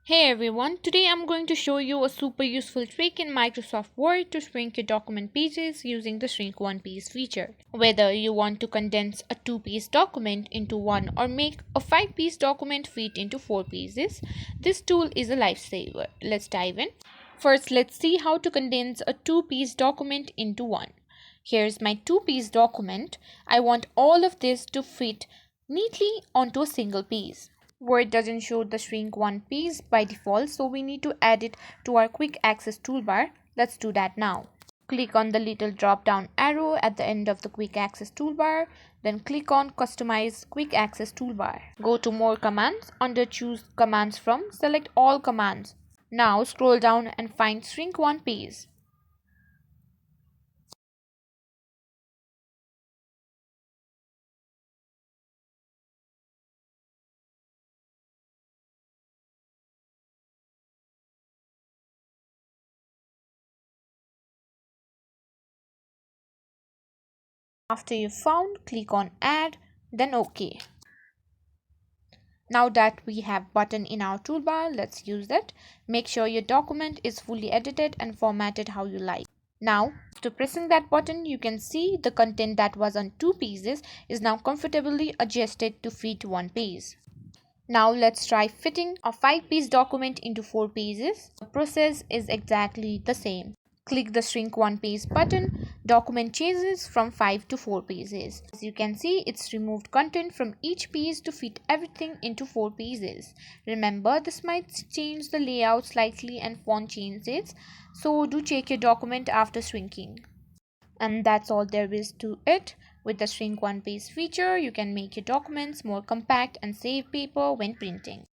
Hey everyone, today I'm going to show you a super useful trick in Microsoft Word to shrink your document pages using the shrink one page feature. Whether you want to condense a 2-page document into one or make a 5-page document fit into 4 pages, this tool is a lifesaver. Let's dive in. First, let's see how to condense a 2-page document into one. Here's my 2-page document. I want all of this to fit neatly onto a single page. Word doesn't show the shrink one piece by default, so we need to add it to our quick access toolbar. Let's do that now. Click on the little drop down arrow at the end of the quick access toolbar, then click on customize quick access toolbar. Go to more commands. Under choose commands from, select all commands. Now scroll down and find shrink one page. After you've found, click on add, then OK. Now that we have button in our toolbar, let's use it. Make sure your document is fully edited and formatted how you like. Now, after pressing that button, you can see the content that was on 2 pages is now comfortably adjusted to fit 1 page. Now let's try fitting a 5-page document into 4 pages. The process is exactly the same. Click the shrink one page button. Document changes from 5 to 4 pages. As you can see, it's removed content from each page to fit everything into 4 pages. Remember, this might change the layout slightly and font changes, so do check your document after shrinking. And that's all there is to it. With the shrink one page feature, you can make your documents more compact and save paper when printing.